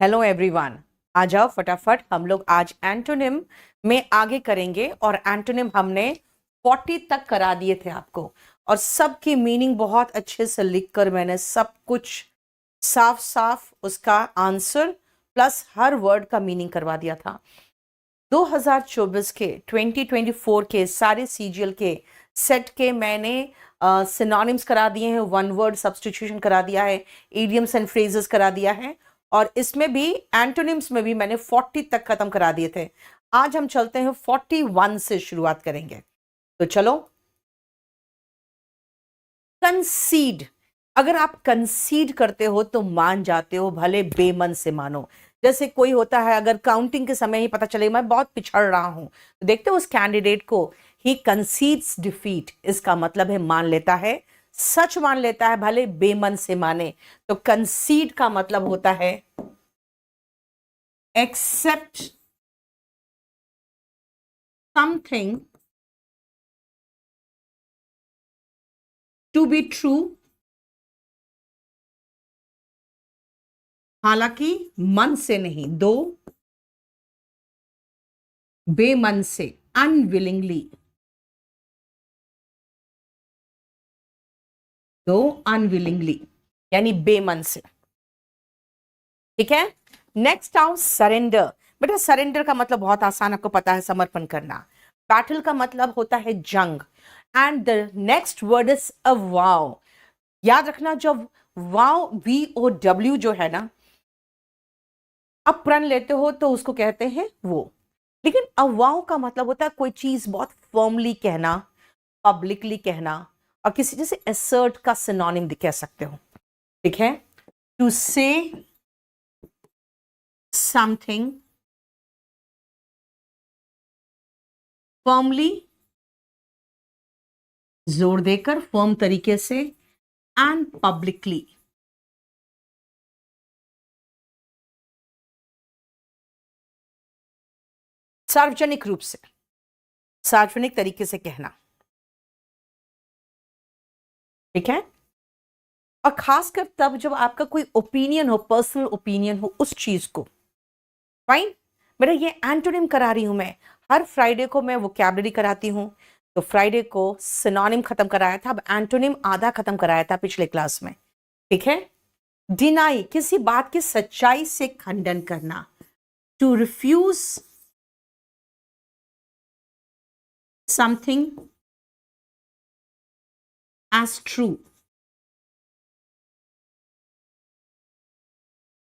Hello everyone. आ जाओ फटाफट, हम लोग आज एंटोनिम में आगे करेंगे और एंटोनिम हमने 40 तक करा दिए थे आपको, और सब की मीनिंग बहुत अच्छे से लिखकर मैंने सब कुछ साफ साफ उसका आंसर प्लस हर वर्ड का मीनिंग करवा दिया था। 2024 के 2024 के सारे सीजीएल के सेट के मैंने सिनोनिम्स करा दिए हैं, वन वर्ड सब्स्टिट्यूशन करा दिया है, इडियम्स एंड फ्रेजेस करा दिया है, और इसमें भी एंटोनिम्स में भी मैंने 40 तक खत्म करा दिए थे। आज हम चलते हैं 41 से शुरुआत करेंगे। तो चलो। कंसीड। अगर आप कंसीड करते हो तो मान जाते हो, भले बेमन से मानो। जैसे कोई होता है, अगर काउंटिंग के समय ही पता चले मैं बहुत पिछड़ रहा हूं, तो देखते हो उस कैंडिडेट को, ही कंसीड्स डिफीट। इसका मतलब है मान लेता है, सच मान लेता है, भले बेमन से माने। तो कंसीड का मतलब होता है accept something to be true, हालांकि मन से नहीं, दो बेमन से, अनविलिंगली, दो अनविलिंगली यानी बेमन से। ठीक है। नेक्स्ट आओ सरेंडर। बेटा सरेंडर का मतलब बहुत आसान, आपको पता है, समर्पण करना। बैटल का मतलब होता है जंग। And the next word is a war. याद रखना, जब वाव VOW जो है ना, आप प्रण लेते हो तो उसको कहते हैं वो। लेकिन अवाव का मतलब होता है कोई चीज बहुत फर्मली कहना, पब्लिकली कहना, और किसी जैसे असर्ट का सिनोनिम कह सकते हो। ठीक है। टू से समथिंग फर्मली, जोर देकर, फर्म तरीके से, एंड पब्लिकली। सार्वजनिक रूप से, सार्वजनिक तरीके से कहना। ठीक है। और खासकर तब जब आपका कोई ओपिनियन हो, पर्सनल ओपिनियन हो उस चीज को। फाइन। बेटा ये एंटोनिम करा रही हूं मैं। हर फ्राइडे को मैं वोकैबुलरी कराती हूं। तो फ्राइडे को सिनोनिम खत्म कराया था, अब एंटोनिम आधा खत्म कराया था पिछले क्लास में। ठीक है। डिनाई, किसी बात की सच्चाई से खंडन करना। To refuse something as true,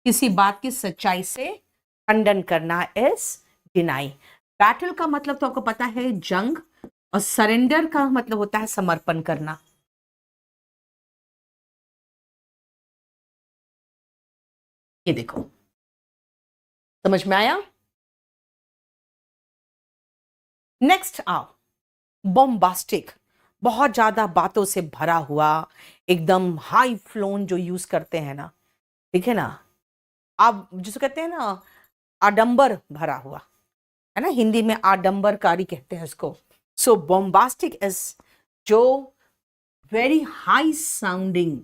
किसी बात की सच्चाई से खंडन करना इज डिनाई। बैटल का मतलब तो आपको पता है जंग, और सरेंडर का मतलब होता है समर्पण करना। ये देखो, समझ में आया। नेक्स्ट आओ बॉम्बास्टिक। बहुत ज्यादा बातों से भरा हुआ, एकदम हाई फ्लोन जो यूज करते हैं ना, ठीक है ना, आप जिसको कहते हैं ना आडंबर भरा हुआ, है ना, हिंदी में आडंबरकारी कहते हैं इसको। सो बॉम्बास्टिक इज जो वेरी हाई साउंडिंग,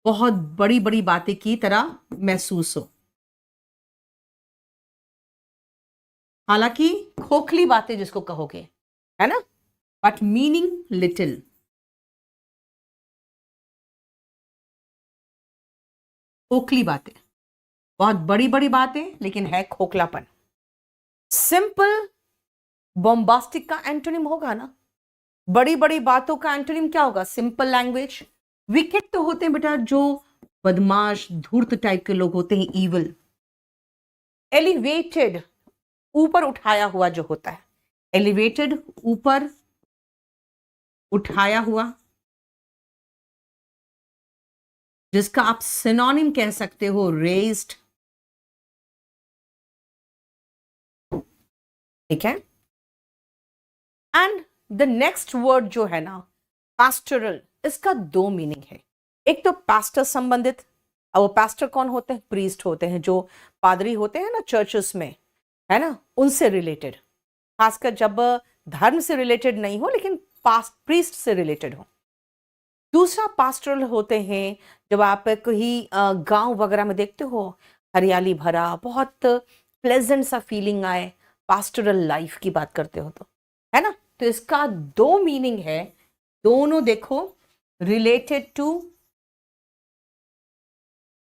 बहुत बड़ी बड़ी बातें की तरह महसूस हो, हालांकि खोखली बातें जिसको कहोगे, है ना, बट मीनिंग लिटिल। खोखली बातें, बहुत बड़ी बड़ी बातें लेकिन है खोखलापन। सिंपल बॉम्बास्टिक का एंटोनिम होगा ना, बड़ी बड़ी बातों का एंटोनिम क्या होगा? Simple language. विकेट तो होते हैं बेटा जो बदमाश धूर्त टाइप के लोग होते हैं, इवल। एलिवेटेड, ऊपर उठाया हुआ जो होता है, एलिवेटेड ऊपर उठाया हुआ, जिसका आप सिनोनिम कह सकते हो रेज्ड। ठीक है। एंड द नेक्स्ट वर्ड जो है ना, पास्टरल, इसका दो मीनिंग है। एक तो पास्टर संबंधित, अब वो पास्टर कौन होते हैं? प्रीस्ट होते हैं, जो पादरी होते हैं ना चर्चेस में, है ना, उनसे रिलेटेड। खासकर जब धर्म से रिलेटेड नहीं हो लेकिन प्रीस्ट से रिलेटेड हो। दूसरा पास्टरल होते हैं जब आप कहीं गांव वगैरह में देखते हो, हरियाली भरा, बहुत प्लेजेंट सा फीलिंग आए, पास्टोरल लाइफ की बात करते हो तो, है ना। तो इसका दो मीनिंग है, दोनों देखो, रिलेटेड टू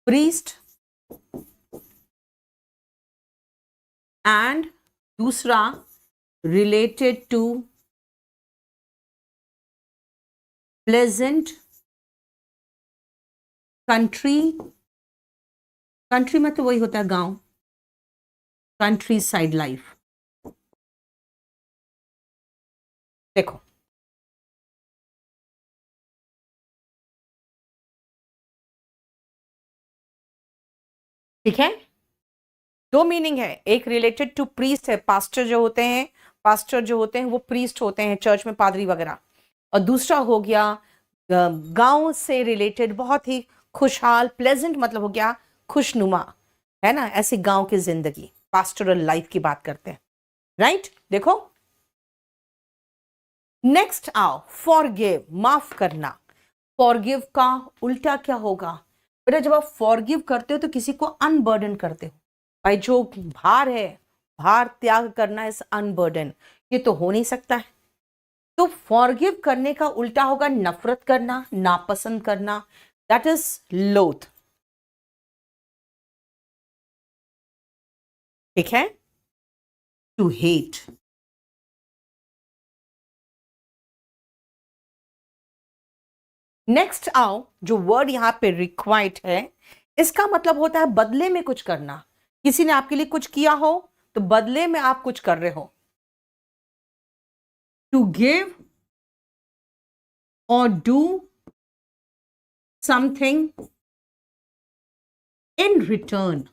प्रीस्ट एंड दूसरा related to pleasant country. Country में तो वही होता है गांव, कंट्री साइड लाइफ। देखो ठीक है, दो मीनिंग है, एक रिलेटेड टू प्रीस्ट है, पास्टर जो होते हैं, पास्टर जो होते हैं वो प्रीस्ट होते हैं चर्च में, पादरी वगैरह। और दूसरा हो गया गांव से रिलेटेड, बहुत ही खुशहाल, प्लेजेंट मतलब हो गया खुशनुमा, है ना, ऐसी गांव की जिंदगी, पास्टोरल लाइफ की बात करते हैं, राइट। देखो नेक्स्ट आओ, फॉरगिव, माफ करना। फॉरगिव का उल्टा क्या होगा बेटा? जब आप फॉरगिव करते हो तो किसी को अनबर्डन करते हो। भाई जो भार है, भार त्याग करना इज अनबर्डन, ये तो हो नहीं सकता है। तो फॉरगिव करने का उल्टा होगा नफरत करना, नापसंद करना, दैट इज लोथ, ठीक है, टू हेट। नेक्स्ट आओ, जो वर्ड यहां पे रिक्वाइट है, इसका मतलब होता है बदले में कुछ करना। किसी ने आपके लिए कुछ किया हो तो बदले में आप कुछ कर रहे हो। टू गिव और डू समथिंग इन रिटर्न,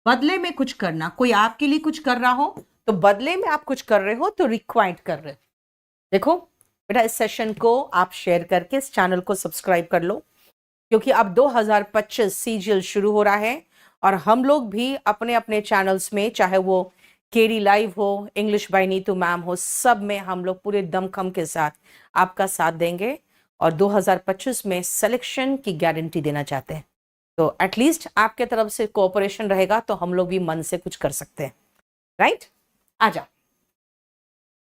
बदले में कुछ करना। कोई आपके लिए कुछ कर रहा हो तो बदले में आप कुछ कर रहे हो, तो रिक्वाइट कर रहे हो। देखो बेटा, इस सेशन को आप शेयर करके इस चैनल को सब्सक्राइब कर लो, क्योंकि अब 2025 सीजीएल शुरू हो रहा है और हम लोग भी अपने अपने चैनल्स में, चाहे वो केडी लाइव हो, इंग्लिश बाय नीतू मैम हो, सब में हम लोग पूरे दमखम के साथ आपका साथ देंगे और 2025 में सिलेक्शन की गारंटी देना चाहते हैं। तो एटलीस्ट आपके तरफ से कोऑपरेशन रहेगा तो हम लोग भी मन से कुछ कर सकते हैं, राइट। आजा,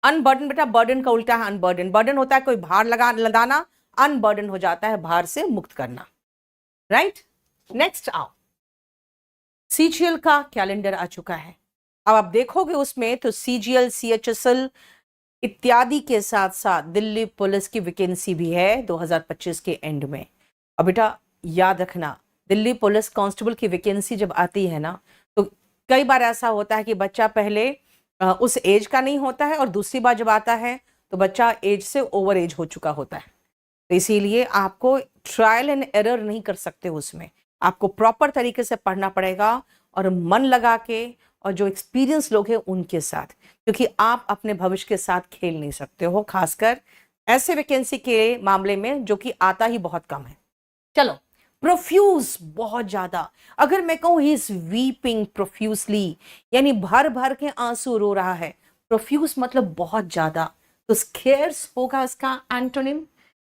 अनबर्डन बेटा, बर्डन का उल्टा है अनबर्डन। बर्डन होता है कोई भार लदाना, अनबर्डन हो जाता है भार से मुक्त करना, राइट। नेक्स्ट आओ, सीजीएल का कैलेंडर आ चुका है। अब आप देखोगे उसमें तो सीजीएल, सीएचएसएल इत्यादि के साथ साथ दिल्ली पुलिस की वैकेंसी भी है 2025 के एंड में। अब बेटा याद रखना, दिल्ली पुलिस कांस्टेबल की वैकेंसी जब आती है ना, तो कई बार ऐसा होता है कि बच्चा पहले उस एज का नहीं होता है और दूसरी बार जब आता है तो बच्चा एज से ओवर एज हो चुका होता है। तो इसीलिए आपको ट्रायल एंड एरर नहीं कर सकते, उसमें आपको प्रॉपर तरीके से पढ़ना पड़ेगा और मन लगा के, और जो एक्सपीरियंस लोग हैं उनके साथ, क्योंकि आप अपने भविष्य के साथ खेल नहीं सकते हो, खासकर ऐसे वैकेंसी के मामले में जो कि आता ही बहुत कम है। चलो, प्रोफ्यूज, बहुत ज्यादा। अगर मैं कहूं ही इज वीपिंग प्रोफ्यूजली, यानी भर भर के आंसू रो रहा है, प्रोफ्यूज मतलब बहुत ज्यादा, तो स्केर्स होगा इसका एंटोनिम।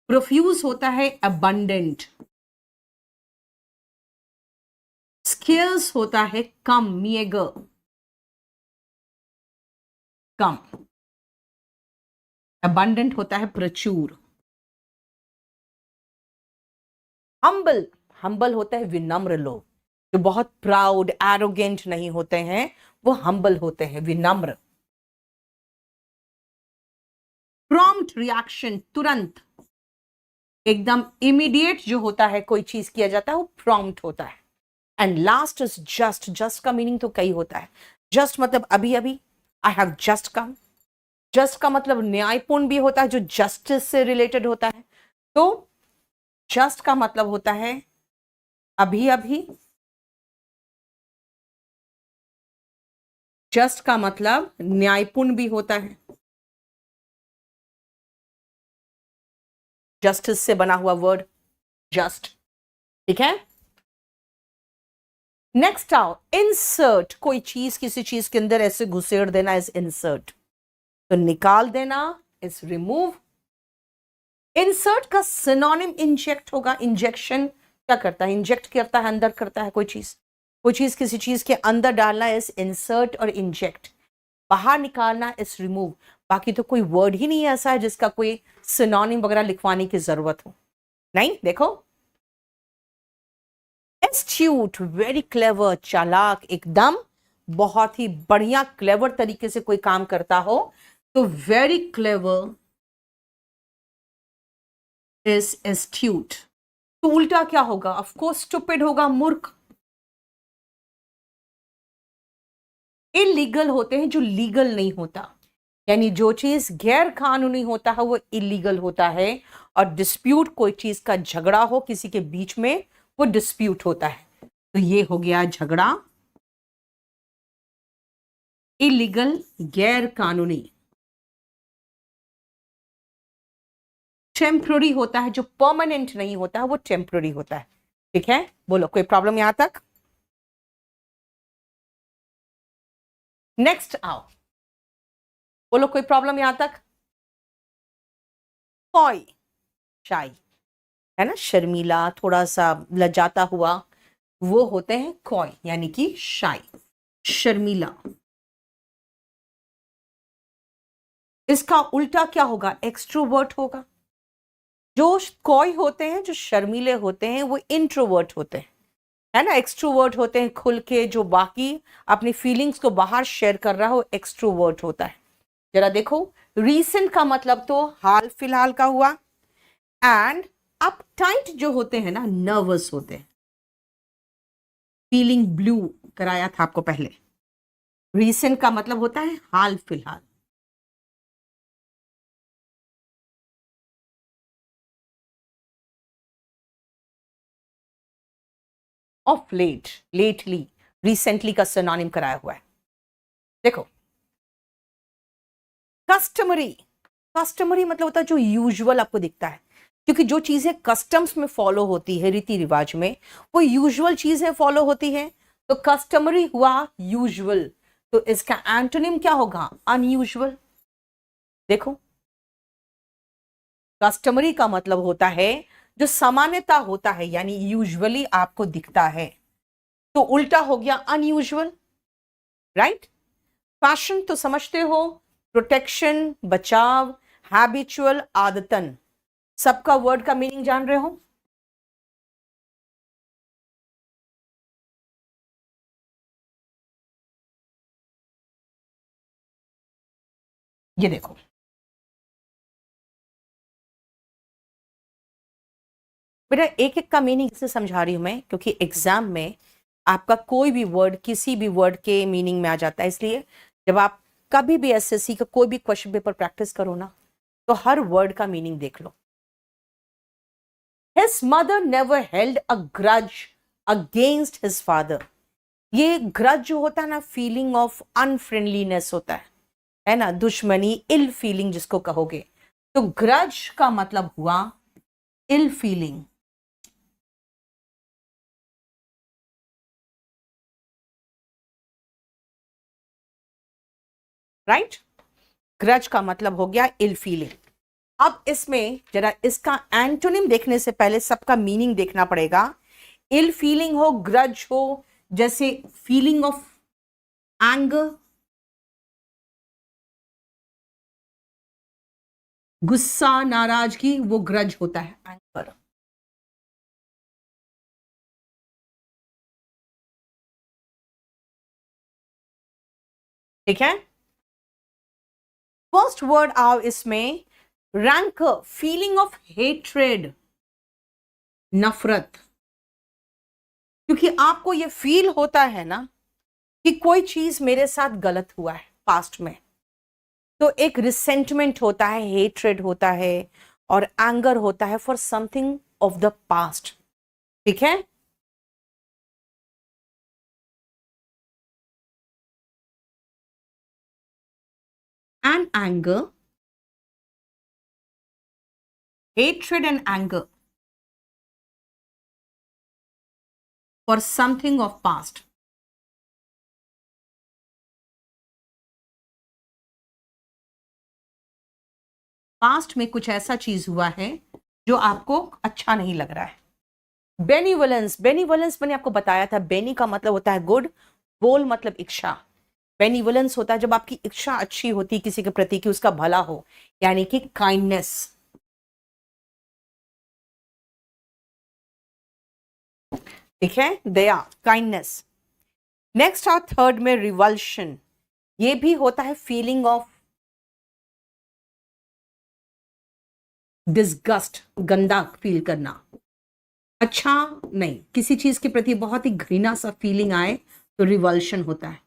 प्रोफ्यूज होता है अबंडेंट, स्केर्स होता है कम, मिएगर, कम। अबंडेंट होता है प्रचुर। हम्बल, हम्बल होता है विनम्र लोग, जो बहुत प्राउड एरोगेंट नहीं होते हैं, वो हम्बल होते हैं, विनम्र। प्रॉम्प्ट रिएक्शन, तुरंत, एकदम इमीडिएट जो होता है, कोई चीज किया जाता है वो प्रॉम्प्ट होता है। And last is just. Just का मीनिंग तो कई होता है। जस्ट मतलब अभी अभी, I have just come. Just का मतलब न्यायपूर्ण भी होता है, जो जस्टिस से रिलेटेड होता है। तो जस्ट का मतलब होता है अभी अभी, जस्ट का मतलब न्यायपूर्ण भी होता है, जस्टिस से बना हुआ वर्ड जस्ट, ठीक है। नेक्स्ट आओ, इंसर्ट, कोई चीज किसी चीज के अंदर ऐसे घुसेड़ देना इज इंसर्ट, तो निकाल देना इज रिमूव। इंसर्ट का सिनोनिम इंजेक्ट होगा, इंजेक्शन क्या करता है? इंजेक्ट करता है, अंदर करता है कोई चीज किसी चीज के अंदर डालना इज इंसर्ट और इंजेक्ट, बाहर निकालना इज रिमूव। बाकी तो कोई वर्ड ही नहीं ऐसा है जिसका कोई सिनोनिम वगैरह लिखवाने की जरूरत हो, नहीं। देखो, एस्ट्यूट, वेरी क्लेवर, चालाक, एकदम बहुत ही बढ़िया क्लेवर तरीके से कोई काम करता हो तो वेरी क्लेवर इज एस्ट्यूट। तो उल्टा क्या होगा? ऑफ कोर्स स्टूपिड होगा, मूर्ख। इलीगल होते हैं जो लीगल नहीं होता, यानी जो चीज गैर कानूनी होता है वो इलीगल होता है। और डिस्प्यूट, कोई चीज का झगड़ा हो किसी के बीच में, वो डिस्प्यूट होता है। तो ये हो गया झगड़ा, इलीगल, गैर कानूनी। टेम्पररी होता है, जो परमानेंट नहीं होता है वो टेम्पररी होता है। ठीक है, बोलो कोई प्रॉब्लम यहां तक? नेक्स्ट आओ, बोलो कोई प्रॉब्लम यहां तक? कॉय, शाई, है ना, शर्मीला, थोड़ा सा लजाता हुआ, वो होते हैं कॉय, यानी कि शाई, शर्मीला। इसका उल्टा क्या होगा? एक्सट्रोवर्ट होगा। जो कॉय होते हैं, जो शर्मीले होते हैं, वो इंट्रोवर्ट होते हैं, है ना। एक्सट्रोवर्ट होते हैं खुल के, जो बाकी अपनी फीलिंग्स को बाहर शेयर कर रहा हो, एक्सट्रोवर्ट होता है। जरा देखो, रीसेंट का मतलब तो हाल फिलहाल का हुआ, एंड अपटाइट जो होते हैं ना, नर्वस होते हैं। फीलिंग ब्लू कराया था आपको पहले। रीसेंट का मतलब होता है हाल फिलहाल। ऑफ लेट, लेटली, रिसेंटली का सिनोनिम कराया हुआ है। देखो, कस्टमरी, कस्टमरी मतलब होता है जो यूजुअल आपको दिखता है, क्योंकि जो चीजें कस्टम्स में फॉलो होती है, रीति रिवाज में, वो यूजुअल चीजें फॉलो होती है। तो कस्टमरी हुआ यूजुअल, तो इसका एंटोनिम क्या होगा? अनयूजुअल। देखो, कस्टमरी का मतलब होता है जो सामान्यता होता है, यानी यूजुअली आपको दिखता है। तो उल्टा हो गया अनयूजुअल, राइट। फैशन तो समझते हो, प्रोटेक्शन, बचाव, हैबिचुअल, आदतन, सबका वर्ड का मीनिंग जान रहे हो? ये देखो, बेटा एक एक का मीनिंग से समझा रही हूं मैं, क्योंकि एग्जाम में आपका कोई भी वर्ड किसी भी वर्ड के मीनिंग में आ जाता है। इसलिए जब आप कभी भी एसएससी का कोई भी क्वेश्चन पेपर प्रैक्टिस करो ना, तो हर वर्ड का मीनिंग देख लो। His mother never held a grudge against his father. ये ग्रज जो होता है ना, फीलिंग ऑफ अनफ्रेंडलीनेस होता है ना, दुश्मनी, इल फीलिंग जिसको कहोगे। तो ग्रज का मतलब हुआ इल फीलिंग, राइट। ग्रज का मतलब हो गया इल फीलिंग। अब इसमें जरा इसका एंटोनिम देखने से पहले सबका मीनिंग देखना पड़ेगा। इल फीलिंग हो, ग्रज हो, जैसे फीलिंग ऑफ एंगर, गुस्सा, नाराजगी, वो ग्रज होता है, एंगर। ठीक है, फर्स्ट वर्ड आओ इसमें, रैंकर, फीलिंग ऑफ हेट्रेड, नफरत। क्योंकि आपको ये फील होता है ना कि कोई चीज मेरे साथ गलत हुआ है पास्ट में, तो एक रिसेंटमेंट होता है, हेट्रेड होता है, और एंगर होता है for something of the past. ठीक है, and anger, hatred and anger for something of past. Past में कुछ ऐसा चीज हुआ है जो आपको अच्छा नहीं लग रहा है, बेनिवोलेंस, बेनिवोलेंस मैंने आपको बताया था, बेनी का मतलब होता है गुड, वोल मतलब इच्छा। बेनिवोलेंस होता है जब आपकी इच्छा अच्छी होती है किसी के प्रति कि उसका भला हो, यानी कि काइंडनेस। ठीक है, दया, काइंडनेस। नेक्स्ट और थर्ड में रिवल्शन, ये भी होता है फीलिंग ऑफ डिस्गस्ट, गंदा फील करना, अच्छा नहीं, किसी चीज के प्रति बहुत ही घृणा सा फीलिंग आए तो रिवल्शन होता है।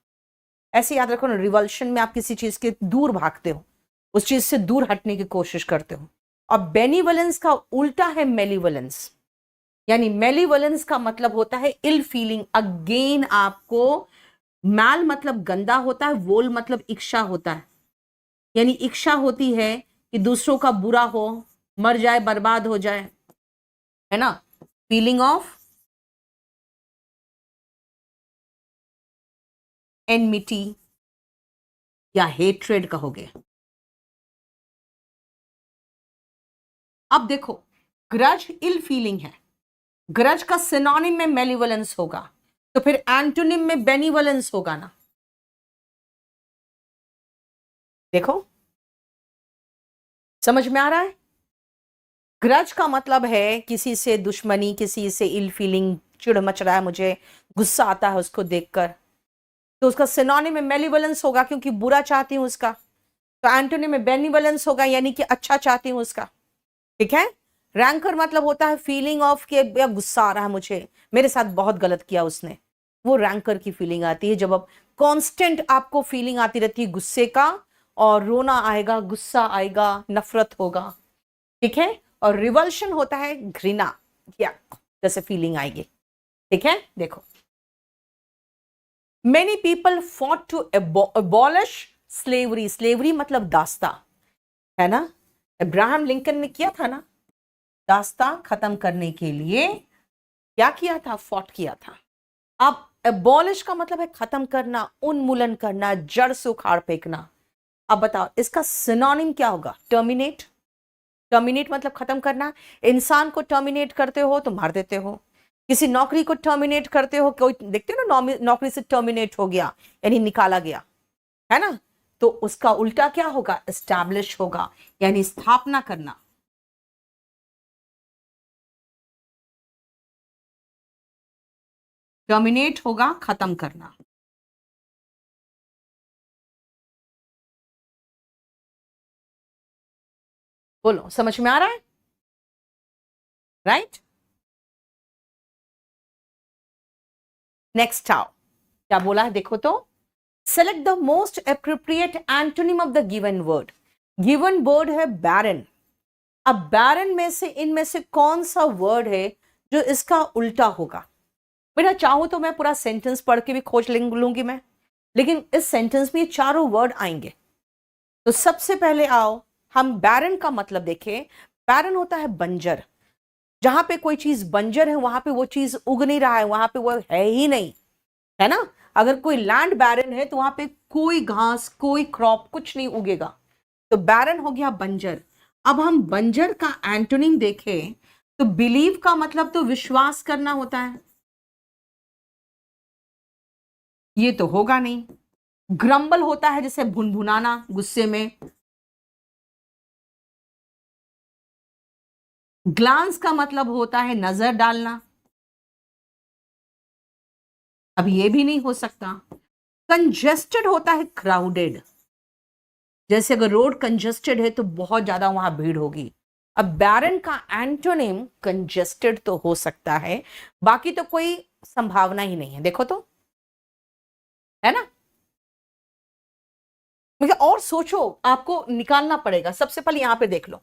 ऐसे याद रखो ना, रिवल्शन में आप किसी चीज के दूर भागते हो, उस चीज से दूर हटने की कोशिश करते हो। और बेनिवलेंस का उल्टा है मेलिवलेंस, यानी मेलिवलेंस का मतलब होता है इल फीलिंग अगेन आपको। मैल मतलब गंदा होता है, वोल मतलब इच्छा होता है, यानी इच्छा होती है कि दूसरों का बुरा हो, मर जाए, बर्बाद हो जाए, है ना। फीलिंग ऑफ एनमिटी या हेट्रेड कहोगे। अब देखो, ग्रज इल फीलिंग है, ग्रज का सिनोनिम में मेलिवलेंस होगा, तो फिर एंटोनिम में बेनिवलेंस होगा ना। देखो, समझ में आ रहा है। ग्रज का मतलब है किसी से दुश्मनी, किसी से इल फीलिंग, चिढ़ मच रहा है मुझे, गुस्सा आता है उसको देखकर, तो उसका सिनोनिम में मेलिवलेंस होगा क्योंकि बुरा चाहती हूं उसका। तो एंटोनिम में बेनिवलेंस होगा, यानी कि अच्छा चाहती हूं उसका। ठीक है। रैंकर मतलब होता है फीलिंग ऑफ के या गुस्सा आ रहा है मुझे, मेरे साथ बहुत गलत किया उसने, वो रैंकर की फीलिंग आती है जब अब कांस्टेंट आपको फीलिंग आती रहती है गुस्से का, और रोना आएगा, गुस्सा आएगा, नफरत होगा। ठीक है। और रिवल्शन होता है घृणा, या जैसे फीलिंग आएगी। ठीक है। देखो, many people fought to abolish slavery, slavery मतलब दास्ता, है ना। अब्राहम लिंकन ने किया था ना, दास्ता खत्म करने के लिए क्या किया था, फॉट किया था। अब एबॉलिश का मतलब है खत्म करना, उन्मूलन करना, जड़ से उखाड़ फेंकना। अब बताओ इसका सिनोनिम क्या होगा, टर्मिनेट। टर्मिनेट मतलब खत्म करना, इंसान को टर्मिनेट करते हो तो मार देते हो, किसी नौकरी को टर्मिनेट करते हो, कोई देखते हो ना नौकरी से टर्मिनेट हो गया यानी निकाला गया, है ना, तो उसका उल्टा क्या होगा, एस्टैब्लिश होगा, यानी स्थापना करना। टर्मिनेट होगा खत्म करना। बोलो, समझ में आ रहा है, राइट। नेक्स्ट आओ, क्या बोला है देखो तो, select the most appropriate antonym of the given word. Given word है बैरन। अब बैरन में से, इनमें से कौन सा वर्ड है जो इसका उल्टा होगा। बेटा चाहूं तो मैं पूरा सेंटेंस पढ़ के भी खोज लूंगी मैं, लेकिन इस सेंटेंस में ये चारों वर्ड आएंगे। तो सबसे पहले आओ हम बैरन का मतलब देखें। बैरन होता है बंजर, जहां पे कोई चीज बंजर है वहां पे वो चीज उग नहीं रहा है, वहां पे वो है ही नहीं, है ना। अगर कोई लैंड बैरन है तो वहां पे कोई घास, कोई क्रॉप, कुछ नहीं उगेगा, तो बैरन हो गया बंजर। अब हम बंजर का एंटोनिम देखें तो बिलीव का मतलब तो विश्वास करना होता है, ये तो होगा नहीं। ग्रम्बल होता है जैसे भुनभुनाना गुस्से में। ग्लांस का मतलब होता है नजर डालना, अब ये भी नहीं हो सकता। कंजेस्टेड होता है क्राउडेड, जैसे अगर रोड कंजेस्टेड है तो बहुत ज्यादा वहां भीड़ होगी। अब बैरन का एंटोनिम कंजेस्टेड तो हो सकता है, बाकी तो कोई संभावना ही नहीं है, देखो तो, है ना। मुझे और सोचो, आपको निकालना पड़ेगा। सबसे पहले यहां पे देख लो,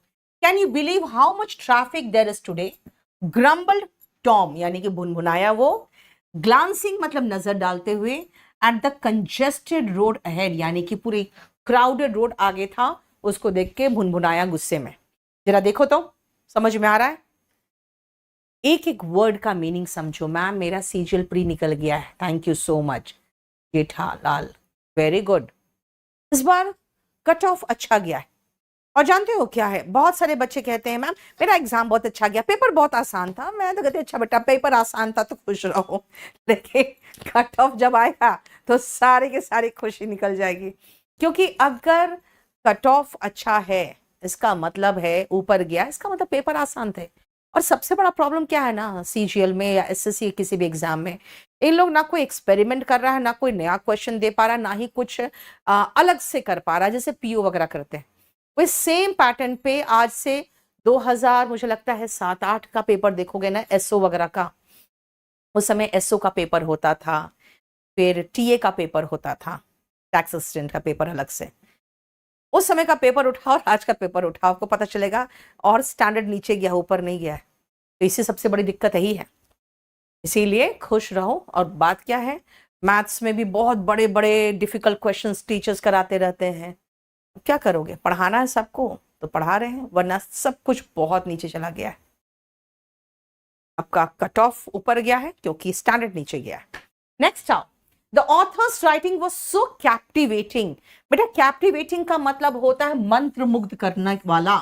can you believe how much traffic there is today. Grumbled Tom यानी कि भुनभुनाया वो, ग्लांसिंग मतलब नजर डालते हुए, at the congested road ahead यानी कि पूरी क्राउडेड रोड आगे था, उसको देख के भुनभुनाया गुस्से में। जरा देखो तो, समझ में आ रहा है। एक एक वर्ड का मीनिंग समझो। मैम मेरा सीजियल प्री निकल गया है, thank you so much Jetha Lal, very good. इस बार कट ऑफ अच्छा गया है, और जानते हो क्या है, बहुत सारे बच्चे कहते हैं मैम मेरा एग्जाम बहुत अच्छा गया, पेपर बहुत आसान था। मैं तो कहती अच्छा बेटा पेपर आसान था तो खुश रहो, लेकिन कट ऑफ जब आएगा तो सारे के सारी खुशी निकल जाएगी। क्योंकि अगर कट ऑफ अच्छा है इसका मतलब है ऊपर गया, इसका मतलब पेपर आसान थे। और सबसे बड़ा प्रॉब्लम क्या है ना, सीजीएल में या एसएससी किसी भी एग्जाम में, इन लोग ना कोई एक्सपेरिमेंट कर रहा है, ना कोई नया क्वेश्चन दे पा रहा, ना ही कुछ अलग से कर पा रहा, जैसे पीओ वगैरह करते हैं। वही सेम पैटर्न पे आज से 2000 मुझे लगता है 7-8 का पेपर देखोगे ना, एसओ वगैरह का, उस समय एसओ का पेपर होता था, फिर टीए का पेपर होता था, टैक्स असिस्टेंट का पेपर अलग से। उस समय का पेपर उठाओ और आज का पेपर उठाओ, आपको पता चलेगा और स्टैंडर्ड नीचे गया ऊपर नहीं गया है। तो इसी सबसे बड़ी दिक्कत यही है। इसीलिए खुश रहो। और बात क्या है, मैथ्स में भी बहुत बड़े बड़े डिफिकल्ट क्वेश्चंस टीचर्स कराते रहते हैं। क्या करोगे, पढ़ाना है सबको तो पढ़ा रहे हैं, वरना सब कुछ बहुत नीचे चला गया है। आपका कट ऑफ ऊपर गया है क्योंकि स्टैंडर्ड नीचे गया है। नेक्स्ट आओ, the author's writing was so captivating. बेटा कैप्टिवेटिंग का मतलब होता है मंत्र मुग्ध करने वाला,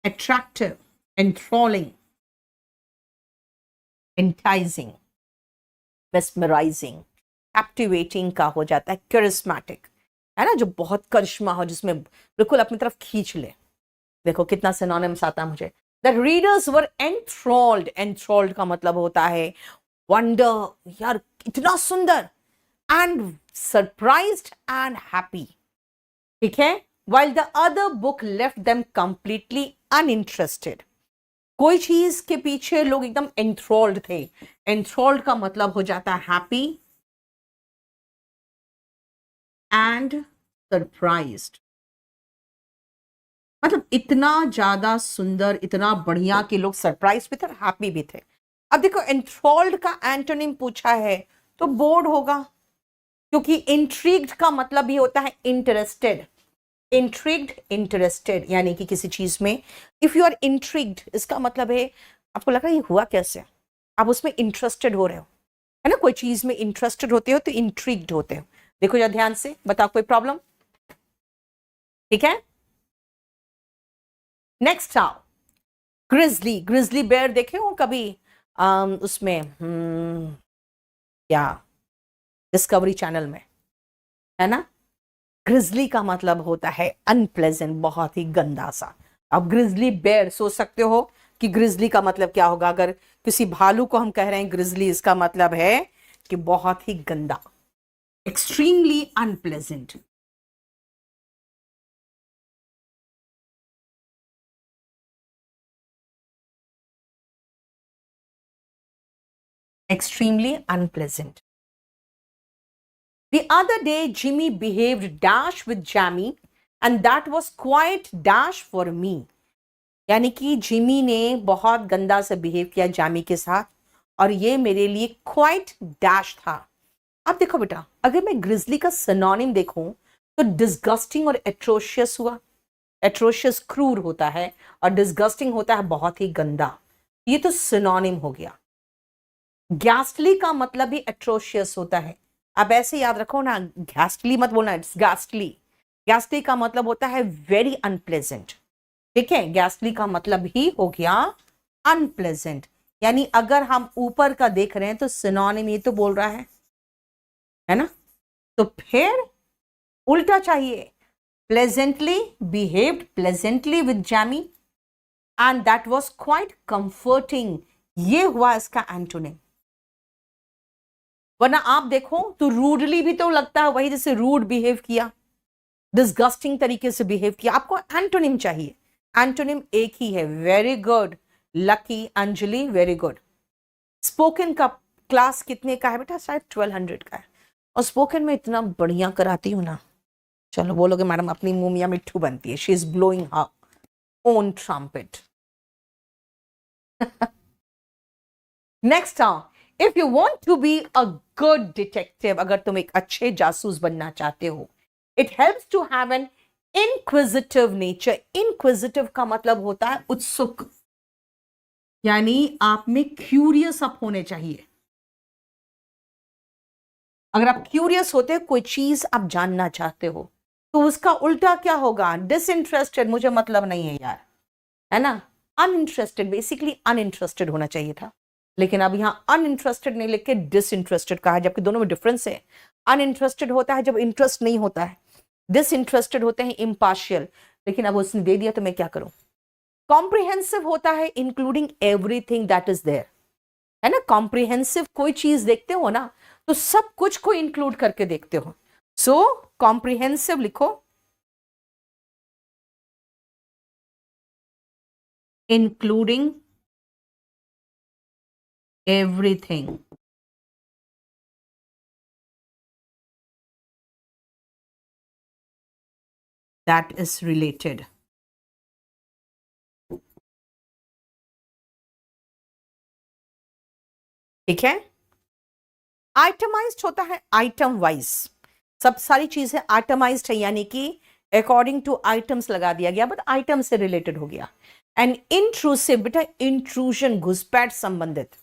अट्रैक्टिव, एंथ्रॉलिंग, एंटाइजिंग, मेस्मराइजिंग। कैप्टिवेटिंग का हो जाता है करिश्मेटिक, है ना, जो बहुत करिश्मा हो, जिसमें बिल्कुल अपनी तरफ खींच ले। देखो कितना सिनोनिम्स आता है मुझे। The readers were enthralled, enthralled का मतलब होता है वंडर, यार इतना सुंदर, एंड सरप्राइज्ड एंड हैप्पी, ठीक है। while the other book left them completely uninterested। कोई चीज के पीछे लोग एकदम एंथ्रॉल्ड थे। एंथ्रॉल्ड का मतलब हो जाता है हैप्पी एंड सरप्राइज्ड, मतलब इतना ज्यादा सुंदर, इतना बढ़िया कि लोग सरप्राइज भी थे, हैप्पी भी थे। अब देखो एंथ्रॉल्ड का एंटोनिम पूछा है तो बोर्ड होगा, क्योंकि इंट्रिग्ड का मतलब भी होता है इंटरेस्टेड। इंट्रिग्ड, इंटरेस्टेड, यानी कि किसी चीज में इफ यू आर इंट्रिग्ड, इसका मतलब है आपको लग रहा है ये हुआ कैसे, आप उसमें इंटरेस्टेड हो रहे हो, है ना। कोई चीज में इंटरेस्टेड होते हो तो इंट्रिग्ड होते हो। देखो जरा ध्यान से बताओ, कोई प्रॉब्लम? ठीक है। नेक्स्ट आओ, ग्रिजली, ग्रिजली बेयर देखे हो कभी उसमें क्या डिस्कवरी चैनल में, है ना। ग्रिजली का मतलब होता है अनप्लेजेंट, बहुत ही गंदा सा। अब ग्रिजली बेयर सोच सकते हो कि ग्रिजली का मतलब क्या होगा। अगर किसी भालू को हम कह रहे हैं ग्रिजली, इसका मतलब है कि बहुत ही गंदा, extremely unpleasant. Extremely unpleasant. The other day Jimmy behaved dash with Jamie and that was quite dash for me। यानी कि जिमी ने बहुत गंदा से बिहेव किया जामी के साथ और ये मेरे लिए क्वाइट डैश था। अब देखो बेटा, अगर मैं ग्रिजली का सिनोनिम देखूं तो डिस्गस्टिंग और एट्रोशियस हुआ। एट्रोशियस क्रूर होता है और डिस्गस्टिंग होता है बहुत ही गंदा, ये तो सिनोनिम हो गया। गैस्टली का मतलब भी एट्रोशियस होता है। अब ऐसे याद रखो ना, गैस्टली मत बोलना, इट्स गैस्टली। गैस्टली का मतलब होता है वेरी अनप्लेजेंट, ठीक है। गैस्टली का मतलब ही हो गया अनप्लेजेंट। यानी अगर हम ऊपर का देख रहे हैं तो सिनोनिम ये तो बोल रहा है ना। तो फिर उल्टा चाहिए, pleasantly, behaved pleasantly with Jamie and that was quite comforting, ये हुआ इसका एंटोनिम। वरना आप देखो तो रूडली भी तो लगता है वही, जैसे रूड बिहेव किया, डिस्गस्टिंग तरीके से बिहेव किया। आपको एंटोनिम चाहिए, एंटोनिम एक ही है, very good lucky Anjali, very good. Spoken का क्लास कितने का है बेटा? शायद 1200 का है, और स्पोकन में इतना बढ़िया कराती हूँ ना, चलो बोलोगे मैडम अपनी मुंह मियां मिट्ठू बनती है, she is blowing her own trumpet. Next आओ, if you want to be a good detective, अगर तुम एक अच्छे जासूस बनना चाहते हो, it helps to have an inquisitive nature. Inquisitive का मतलब होता है उत्सुक, यानी आप में क्यूरियस अप होने चाहिए। अगर आप क्यूरियस होते हो, कोई चीज आप जानना चाहते हो, तो उसका उल्टा क्या होगा? डिसइंटरेस्टेड, मुझे मतलब नहीं है यार, है ना। अनइंटरेस्टेड, बेसिकली अनइंटरेस्टेड होना चाहिए था, लेकिन अब यहाँ अनइंटरेस्टेड नहीं लिख के डिसइंटरेस्टेड कहा है, जबकि दोनों में डिफरेंस है। अनइंटरेस्टेड होता है जब इंटरेस्ट नहीं होता है, डिसइंटरेस्टेड होते हैं इम्पार्शियल, लेकिन अब उसने दे दिया तो मैं क्या करूं। कॉम्प्रिहेंसिव होता है including everything that is there, है ना। कॉम्प्रिहेंसिव कोई चीज देखते हो ना तो सब कुछ को इंक्लूड करके देखते हो। सो कॉम्प्रिहेंसिव लिखो, including everything that is related. ठीक है। आइटमाइज्ड होता है आइटम वाइज, सब सारी चीजें आइटमाइज्ड है, यानी कि अकॉर्डिंग टू आइटम्स लगा दिया गया, बट आइटम से रिलेटेड हो गया। एंड इंट्रूसिव, बेटा इंट्रूजन, घुसपैठ संबंधित।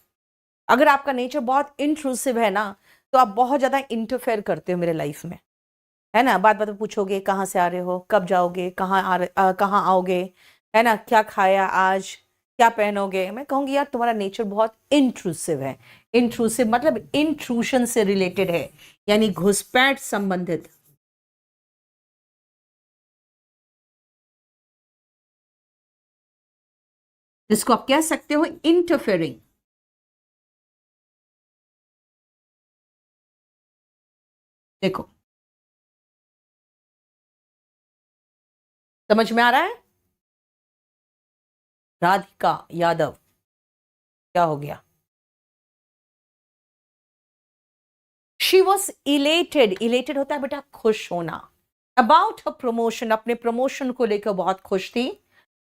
अगर आपका नेचर बहुत इंट्रूसिव है ना तो आप बहुत ज्यादा इंटरफेयर करते हो मेरे लाइफ में, है ना। बात बात में पूछोगे कहाँ से आ रहे हो, कब जाओगे, कहाँ आओगे, है ना, क्या खाया आज, क्या पहनोगे। मैं कहूंगी यार तुम्हारा नेचर बहुत इंट्रूसिव है। इंट्रूसिव मतलब इंट्रूशन से रिलेटेड है, यानी घुसपैठ संबंधित। जिसको आप कह सकते हो इंटरफेयरिंग। देखो समझ में आ रहा है। राधिका यादव, क्या हो गया? शी वॉज इलेटेड, इलेटेड होता है बेटा खुश होना, अबाउट हर प्रमोशन, अपने प्रमोशन को लेकर बहुत खुश थी।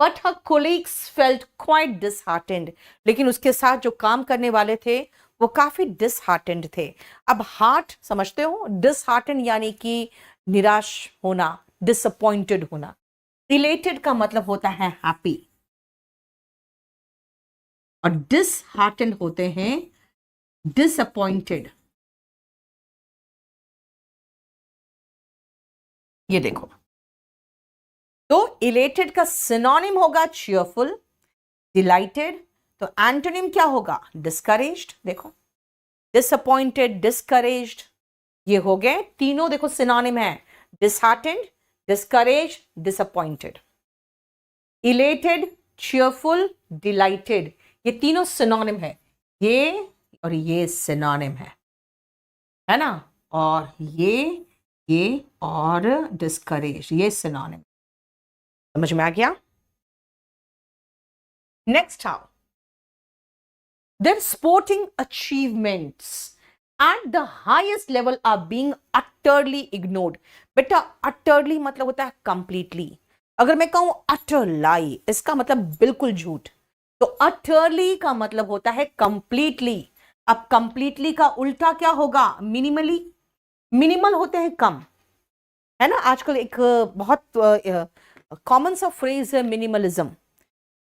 But her colleagues felt quite disheartened, लेकिन उसके साथ जो काम करने वाले थे वो काफी डिसहार्टेंड थे। अब हार्ट समझते हो, डिसहार्टेंड यानी कि निराश होना, डिसअपॉइंटेड होना। इलेटेड का मतलब होता है हैप्पी, और डिसहार्टेंड होते हैं डिसअपॉइंटेड। ये देखो, तो इलेटेड का सिनोनिम होगा चीयरफुल, डिलाइटेड। तो एंटोनिम क्या होगा? डिस्करेज्ड। देखो डिसअपॉइंटेड, डिस्करेज्ड, ये हो गए तीनों, देखो सिनोनिम है, disheartened, discourage, disappointed. Elated, cheerful, dilated, ये तीनों सिनोनिम है, ये और ये सिनोनिम है ना। और ये और डिस्करेज, ये सिनोनिम। समझ में आ गया? Next how their sporting achievements at the highest level are being utterly ignored। बेटा utterly मतलब होता है completely। अगर मैं कहूं utter lie, इसका मतलब बिल्कुल झूठ, तो utterly का मतलब होता है completely। अब completely का उल्टा क्या होगा? minimally। मिनिमल होते हैं कम, है ना। आजकल एक बहुत कॉमन सा फ्रेज है मिनिमलिज्म,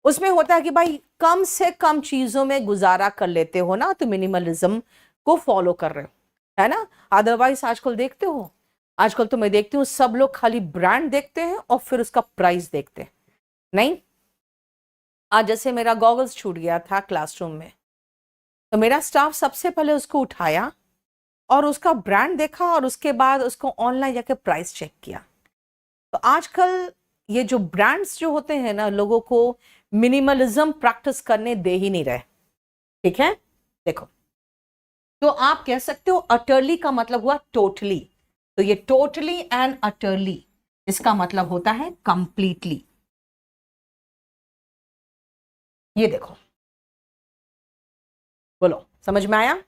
उसमें होता है कि भाई कम से कम चीजों में गुजारा कर लेते हो ना, तो मिनिमलिज्म को फॉलो कर रहे हो, है ना। अदरवाइज आजकल देखते हो, आजकल तो मैं देखती हूँ सब लोग खाली ब्रांड देखते हैं और फिर उसका प्राइस देखते हैं। नहीं, आज जैसे मेरा गॉगल्स छूट गया था क्लासरूम में, तो मेरा स्टाफ सबसे पहले उसको उठाया और उसका ब्रांड देखा और उसके बाद उसको ऑनलाइन जाके प्राइस चेक किया। तो आजकल ये जो ब्रांड्स जो होते हैं ना, लोगों को मिनिमलिज्म प्रैक्टिस करने दे ही नहीं रहे। ठीक है, देखो, तो आप कह सकते हो अटरली का मतलब हुआ टोटली, तो ये टोटली एंड अटरली इसका मतलब होता है कंप्लीटली। ये देखो, बोलो समझ में आया?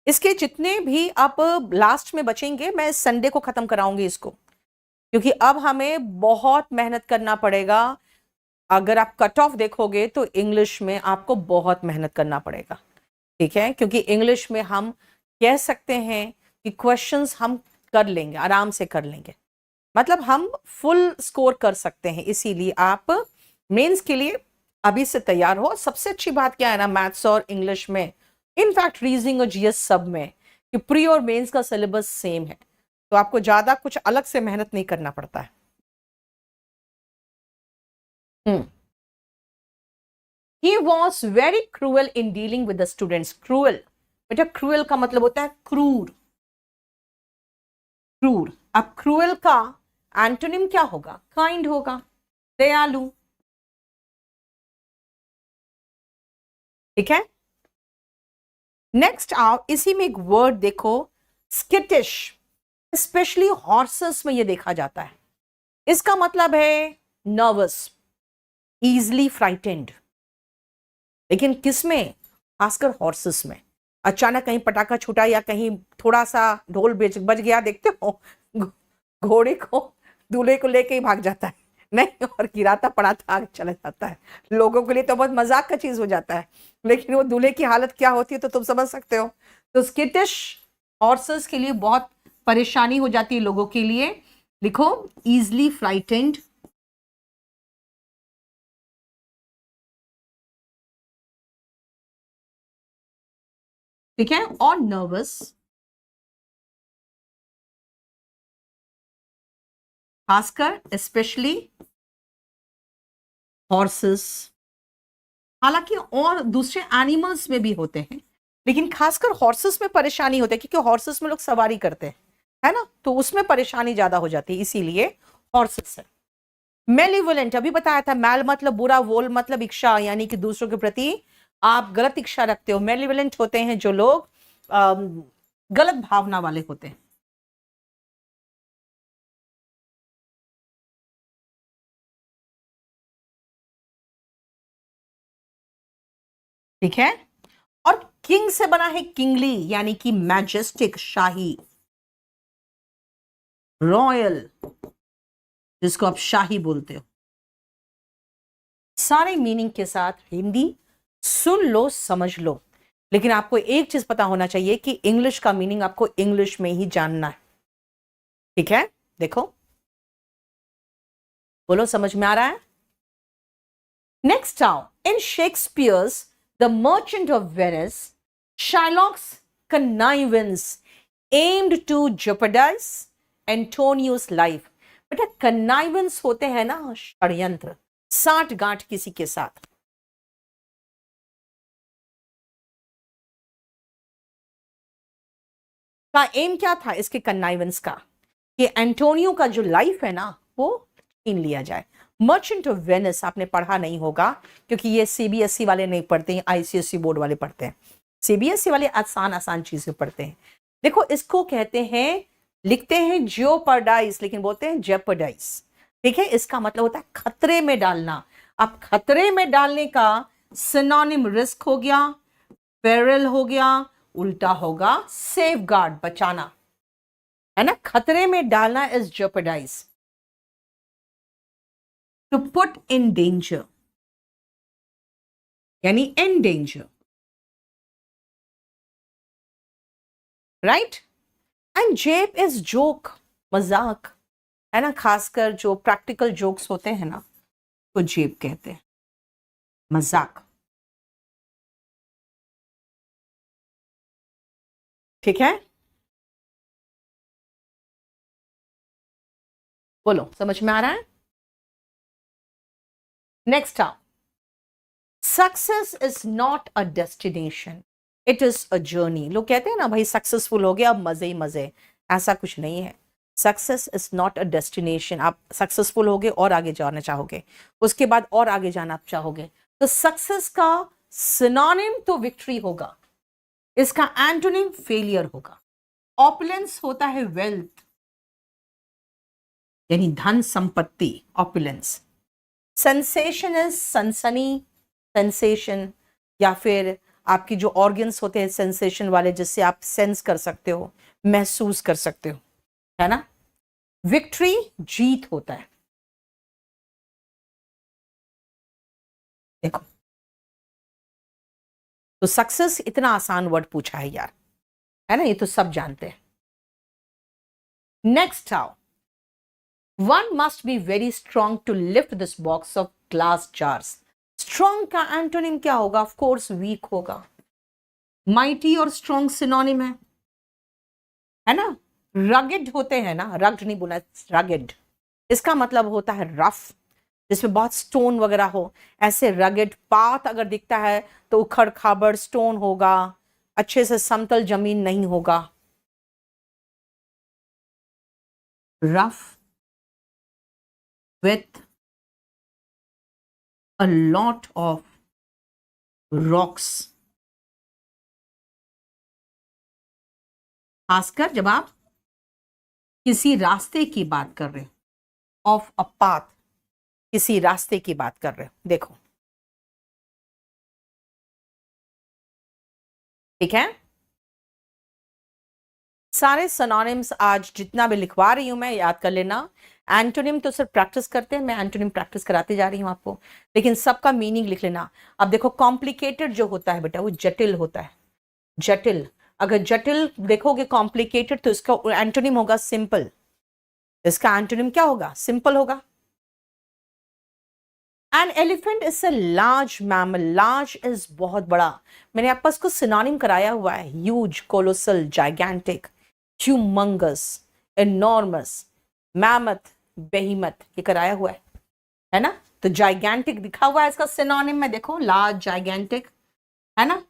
इसके जितने भी आप लास्ट में बचेंगे, मैं संडे को खत्म कराऊंगी इसको, क्योंकि अब हमें बहुत मेहनत करना पड़ेगा। अगर आप कट ऑफ देखोगे तो इंग्लिश में आपको बहुत मेहनत करना पड़ेगा। ठीक है, क्योंकि इंग्लिश में हम कह सकते हैं कि क्वेश्चंस हम कर लेंगे, आराम से कर लेंगे, मतलब हम फुल स्कोर कर सकते हैं। इसीलिए आप मेंस के लिए अभी से तैयार हो। सबसे अच्छी बात क्या है ना, मैथ्स और इंग्लिश में, इनफैक्ट रीजनिंग और जीएस सब में, कि प्री और मेंस का सिलेबस सेम है, तो आपको ज्यादा कुछ अलग से मेहनत नहीं करना पड़ता है। He was very cruel in dealing with the students. Cruel, बेटा cruel का मतलब होता है क्रूर, क्रूर। अब cruel का एंटोनिम क्या होगा? काइंड होगा, दयालु। ठीक है, नेक्स्ट आओ, इसी में एक वर्ड देखो, स्किटिश। स्पेशली हॉर्सेस में ये देखा जाता है। इसका मतलब है नर्वस, इजली फ्राइटेंड। लेकिन किस में? खासकर हॉर्सेस में। अचानक कहीं पटाखा छूटा या कहीं थोड़ा सा ढोल बज गया, देखते हो घोड़े को दूल्हे को लेके ही भाग जाता है, नहीं और गिराता पड़ाता आगे चला जाता है। लोगों के लिए तो बहुत मजाक का चीज हो जाता है, लेकिन वो दूल्हे की हालत क्या होती है तो तुम समझ सकते हो। तो स्किटिश हॉर्सेस के लिए बहुत परेशानी हो जाती है लोगों के लिए। लिखो इजली फ्राइटेंड, ठीक है, और नर्वस, खासकर स्पेशली हॉर्सेस। हालांकि और दूसरे एनिमल्स में भी होते हैं, लेकिन खासकर हॉर्सेस में परेशानी होती है, क्योंकि हॉर्सेस में लोग सवारी करते हैं, है ना, तो उसमें परेशानी ज्यादा हो जाती है, इसीलिए हॉर्सेस है। मेलिवोलेंट अभी बताया था, मैल मतलब बुरा, वोल मतलब इच्छा, यानी कि दूसरों के प्रति आप गलत इच्छा रखते हो। मेलिवोलेंट होते हैं जो लोग गलत भावना वाले होते हैं। ठीक है, और किंग से बना है किंगली, यानी कि मैजेस्टिक, शाही, रॉयल, जिसको आप शाही बोलते हो। सारे मीनिंग के साथ हिंदी सुन लो, समझ लो, लेकिन आपको एक चीज पता होना चाहिए कि इंग्लिश का मीनिंग आपको इंग्लिश में ही जानना है। ठीक है, देखो, बोलो समझ में आ रहा है? नेक्स्ट आओ, in Shakespeare's the merchant of Venice, Shylock's connivance aimed to jeopardize Antonio's life। बेटा connivance होते हैं ना षड्यंत्र, साठ गांठ किसी के साथ। का एम क्या था इसके कन्नाइवेंस का? कि एंटोनियो का जो लाइफ है ना वो छीन लिया जाए। मर्चेंट ऑफ वेनिस आपने पढ़ा नहीं होगा, क्योंकि ये सीबीएसई वाले नहीं पढ़ते हैं, आईसीएसई बोर्ड वाले पढ़ते हैं। सीबीएसई वाले आसान आसान चीजें पढ़ते हैं। देखो इसको कहते हैं, लिखते हैं जियोपर्डाइज, लेकिन बोलते हैं जेपर्डाइज। ठीक है, इसका मतलब होता है खतरे में डालना। अब खतरे में डालने का सिनोनिम रिस्क हो गया, पेरिल हो गया, उल्टा होगा सेफ गार्ड, बचाना, है ना। खतरे में डालना is jeopardise, to put in danger, यानी in danger, right. And jape is joke, मजाक, है ना, खासकर जो प्रैक्टिकल जोक्स होते हैं ना तो जेब कहते हैं, मजाक। ठीक है, बोलो समझ में आ रहा है? नेक्स्ट आप, success is not a destination, it is a journey. लोग कहते हैं ना भाई सक्सेसफुल हो गया अब मजे ही मजे, ऐसा कुछ नहीं है। Success is not a destination. आप सक्सेसफुल होगे और आगे जाना चाहोगे, उसके बाद और आगे जाना चाहोगे, तो सक्सेस का सिनोनिम तो विक्ट्री होगा, इसका एंटोनिम फेलियर होगा। ऑपुलेंस होता है वेल्थ, यानी धन संपत्ति, ऑपुलेंस। सेंसेशन इज सनसनी, सेंसेशन, या फिर आपकी जो ऑर्गन्स होते हैं सेंसेशन वाले, जिससे आप सेंस कर सकते हो, महसूस कर सकते हो, है ना। विक्ट्री जीत होता है। देखो, तो सक्सेस इतना आसान वर्ड पूछा है यार, है ना, ये तो सब जानते हैं। नेक्स्ट आओ, one must be very strong to lift this box of glass jars. Strong का एंटोनिम क्या होगा? ऑफ कोर्स वीक होगा। माइटी और स्ट्रॉन्ग सिनोनिम है, है ना। रगेड होते हैं ना, रग्ड नहीं बोला, रगेड, इसका मतलब होता है रफ, जिसमें बहुत स्टोन वगैरह हो। ऐसे रगेड पाथ अगर दिखता है तो उखड़ खाबड़ स्टोन होगा, अच्छे से समतल जमीन नहीं होगा। Rough with a lot of rocks, खासकर जब आप किसी रास्ते की बात कर रहे हो, ऑफ अ पाथ, किसी रास्ते की बात कर रहे हो। देखो ठीक है, सारे सिनोनिम्स आज जितना भी लिखवा रही हूं मैं याद कर लेना। एंटोनिम तो सिर्फ प्रैक्टिस करते हैं, मैं एंटोनिम प्रैक्टिस कराती जा रही हूं आपको, लेकिन सबका मीनिंग लिख लेना। अब देखो कॉम्प्लिकेटेड जो होता है बेटा वो जटिल होता है, जटिल। अगर जटिल देखोगे कॉम्प्लिकेटेड तो इसका एंटोनिम होगा सिंपल, इसका एंटोनिम क्या होगा, सिंपल होगा। An elephant is a large mammal, large is बहुत बड़ा, मैंने आपको इसको सिनोनिम कराया हुआ है, huge, colossal, gigantic, humongous, enormous, mammoth, behemoth, ये कराया हुआ है ना। तो जाइगैंटिक दिखा हुआ है इसका सिनोनिम में, देखो लार्ज, जाइगैंटिक, है ना।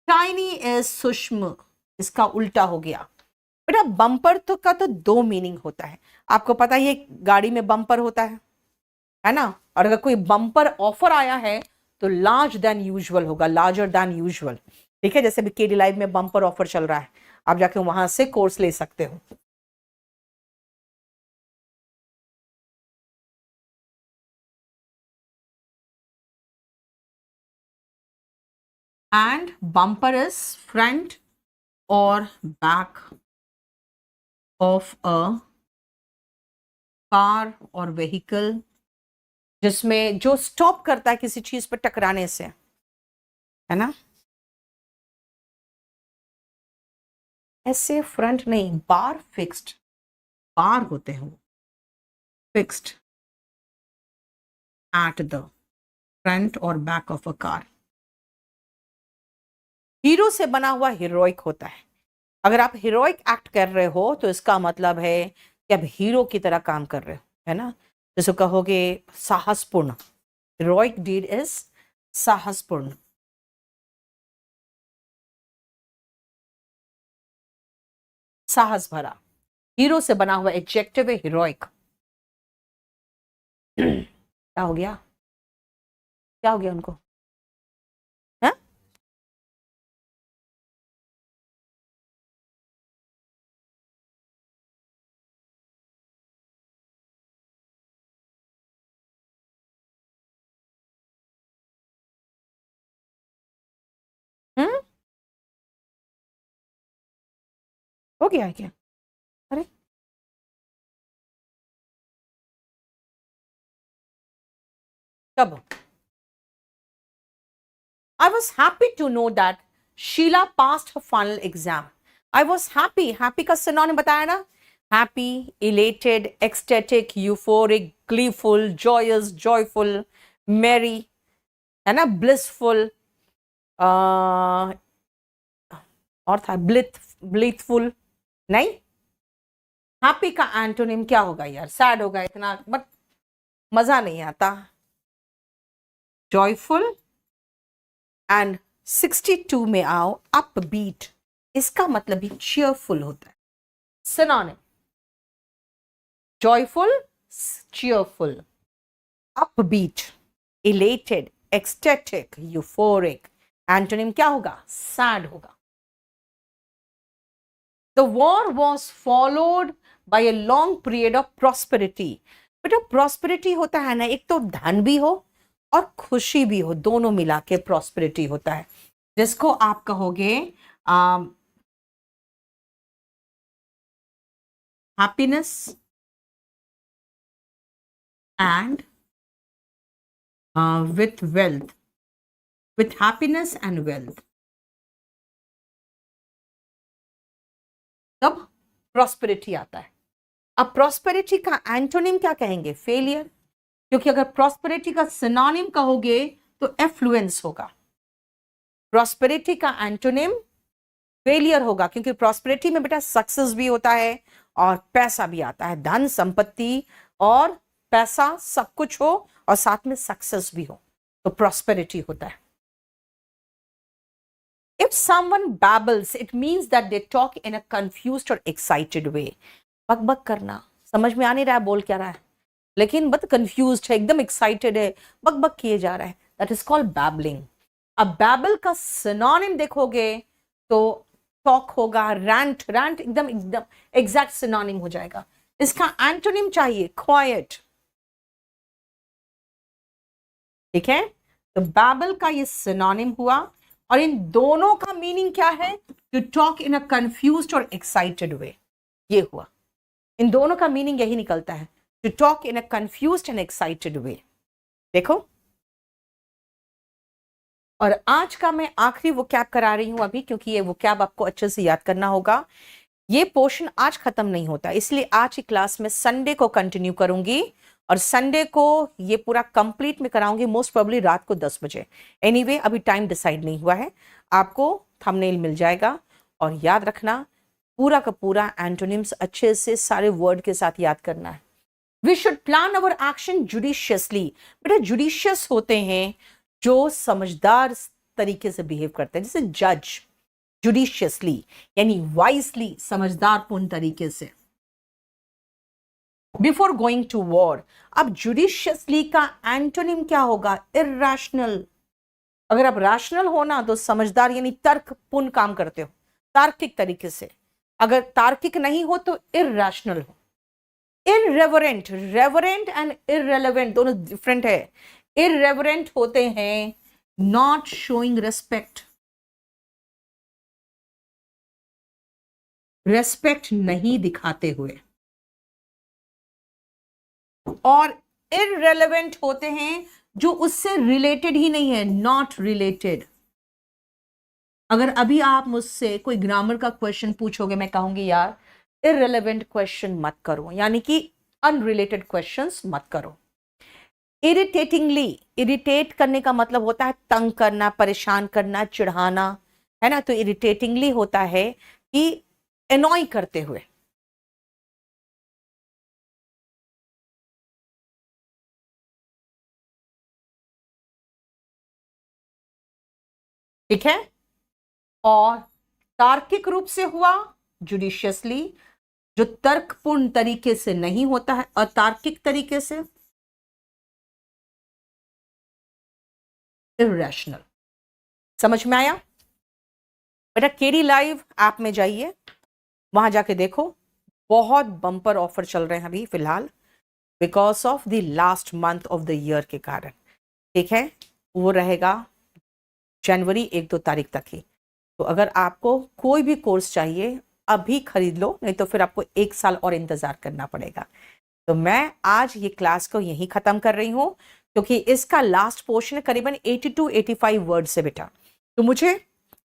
टाइनी इज सूक्ष्म, इसका उल्टा हो गया बेटा। बम्पर तो का तो दो मीनिंग होता है, आपको पता ही है, गाड़ी में बम्पर होता है ना। और अगर कोई बम्पर ऑफर आया है तो लार्ज देन यूजुअल होगा, लार्जर देन यूजुअल। ठीक है, जैसे भी केडी लाइव में बम्पर ऑफर चल रहा है, आप जाके वहां से कोर्स ले सकते हो। एंड बम्पर इज फ्रंट और बैक ऑफ अ कार और व्हीकल, जिसमें जो स्टॉप करता है किसी चीज पर टकराने से, है ना। ऐसे फ्रंट नहीं, बार फिक्स्ड, बार होते हैं वो फिक्स्ड एट द फ्रंट और back of a car. Hero से बना हुआ हीरोइक होता है। अगर आप हीरोइक एक्ट कर रहे हो तो इसका मतलब है कि आप हीरो की तरह काम कर रहे हो, है ना। जैसे कहोगे साहसपूर्ण, हीरोइक डीड इज साहसपूर्ण। साहस भरा, हीरो से बना हुआ एडजेक्टिव है हीरोइक। क्या हो गया, क्या हो गया उनको, है? हम्म, हो गया है क्या, अरे कब। I was happy to know that Sheila passed her final exam. I was happy. Happy का synonym बताया ना, happy, elated, ecstatic, euphoric, gleeful, joyous, joyful, merry, है ना, blissful, और था blithful, नहीं। हैप्पी का एंटोनिम क्या होगा यार, सैड होगा इतना, बट मजा नहीं आता। जॉयफुल एंड 62 में आओ अपबीट, इसका मतलब भी चीयरफुल होता है। Synonym joyful, cheerful, upbeat, elated, ecstatic, euphoric. Antonym क्या होगा, सैड होगा। The war was followed by a long period of prosperity. बेटा प्रॉस्पेरिटी होता है ना, एक तो धन भी हो और खुशी भी हो, दोनों मिला के प्रॉस्पेरिटी होता है, जिसको आप कहोगे happiness and with wealth, with happiness and wealth. तब प्रॉस्पेरिटी आता है। अब प्रॉस्पेरिटी का एंटोनिम क्या कहेंगे, फेलियर, क्योंकि अगर प्रॉस्पेरिटी का सिनोनिम कहोगे तो एफ्लुएंस होगा। प्रॉस्पेरिटी का एंटोनिम फेलियर होगा, क्योंकि प्रॉस्पेरिटी में बेटा सक्सेस भी होता है और पैसा भी आता है, धन संपत्ति और पैसा सब कुछ हो और साथ में सक्सेस भी हो, तो प्रॉस्पेरिटी होता है। If someone babbles, it means that they talk in a confused or excited way. बक बक करना, समझ में आ नहीं रहा है बोल क्या रहा है, लेकिन बहुत कंफ्यूज्ड है, एकदम एक्साइटेड है, बक बक किए जा रहा है, दैट इज कॉल्ड बैबलिंग। अब बैबल का सिनोनिम देखोगे तो टॉक होगा, रैंट, रैंट एकदम एकदम एग्जैक्ट सिनोनिम हो जाएगा। इसका एंटोनिम चाहिए, क्वाइट, ठीक है। तो बैबल का ये सिनोनिम हुआ, और इन दोनों का मीनिंग क्या है? To talk in a confused और एक्साइटेड वे, ये हुआ। इन दोनों का मीनिंग यही निकलता है, to talk in a confused and excited way. देखो, और आज का मैं आखिरी वोकैब करा रही हूं अभी, क्योंकि ये वोकैब आपको अच्छे से याद करना होगा। ये पोर्शन आज खत्म नहीं होता, इसलिए आज की क्लास में संडे को कंटिन्यू करूंगी, और संडे को ये पूरा कंप्लीट में कराऊंगी, मोस्ट प्रोबेबली रात को 10 बजे। एनीवे अभी टाइम डिसाइड नहीं हुआ है, आपको थंबनेल मिल जाएगा। और याद रखना, पूरा का पूरा एंटोनिम्स अच्छे से सारे वर्ड के साथ याद करना है। We should plan our action judiciously. बेटा जुडिशियस होते हैं जो समझदार तरीके से बिहेव करते हैं, जैसे जज, जुडिशियसली यानी वाइजली, समझदारपूर्ण तरीके से। बिफोर गोइंग टू वॉर, अब जुडिशियसली का एंटोनिम क्या होगा? इरैशनल। अगर आप रैशनल हो ना तो समझदार यानी तर्कपूर्ण काम करते हो, तार्किक तरीके से। अगर तार्किक नहीं हो तो इरैशनल हो। इररेवरेंट, रेवरेंट एंड इररेलेवेंट दोनों डिफरेंट है। इररेवरेंट होते हैं नॉट शोइंग रेस्पेक्ट, रेस्पेक्ट नहीं दिखाते हुए, और इररेलेवेंट होते हैं जो उससे रिलेटेड ही नहीं है, नॉट रिलेटेड। अगर अभी आप मुझसे कोई ग्रामर का क्वेश्चन पूछोगे, मैं कहूंगी यार इररेलेवेंट क्वेश्चन मत करो, यानी कि अनरिलेटेड क्वेश्चंस मत करो। इरिटेटिंगली, इरिटेट करने का मतलब होता है तंग करना, परेशान करना, चिढ़ाना, है ना। तो इरिटेटिंगली होता है कि एनॉय करते हुए। ठीक है। और तार्किक रूप से हुआ जुडिशियसली, जो तर्कपूर्ण तरीके से नहीं होता है, अतार्किक तरीके से इरैशनल। समझ में आया? बेटा केडी लाइव ऐप में जाइए, वहां जाके देखो, बहुत बम्पर ऑफर चल रहे हैं अभी फिलहाल, because of the last month of the year के कारण। ठीक है, वो रहेगा जनवरी 1-2 तारीख तक ही। तो अगर आपको कोई भी कोर्स चाहिए अभी खरीद लो, नहीं तो फिर आपको 1 साल और इंतजार करना पड़ेगा। तो मैं आज ये क्लास को यहीं खत्म कर रही हूं, क्योंकि इसका लास्ट पोर्शन है करीबन 82-85 वर्ड से बेटा। तो मुझे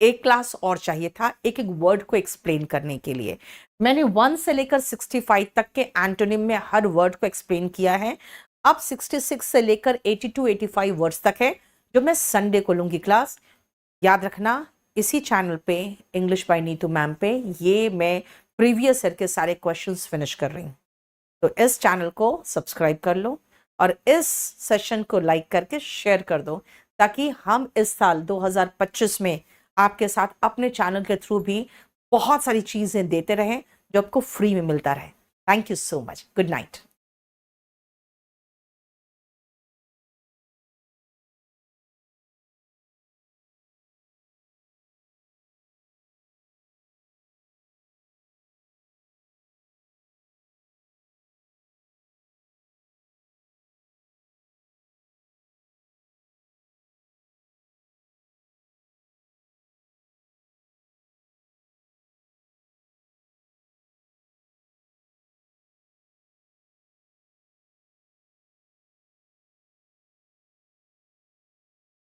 एक क्लास और चाहिए था एक एक वर्ड को एक्सप्लेन करने के लिए। मैंने 1 से लेकर 65 तक के एंटोनिम में हर वर्ड को एक्सप्लेन किया है। अब 66 से लेकर 82-85 वर्ड्स तक है, जो मैं संडे को लूंगी क्लास। याद रखना, इसी चैनल पे इंग्लिश बाय नीतू मैम पे ये मैं प्रीवियस ईयर के सारे क्वेश्चंस फिनिश कर रही हूँ। तो इस चैनल को सब्सक्राइब कर लो और इस सेशन को लाइक करके शेयर कर दो, ताकि हम इस साल 2025 में आपके साथ अपने चैनल के थ्रू भी बहुत सारी चीजें देते रहें जो आपको फ्री में मिलता रहे। Thank you so much. Good night.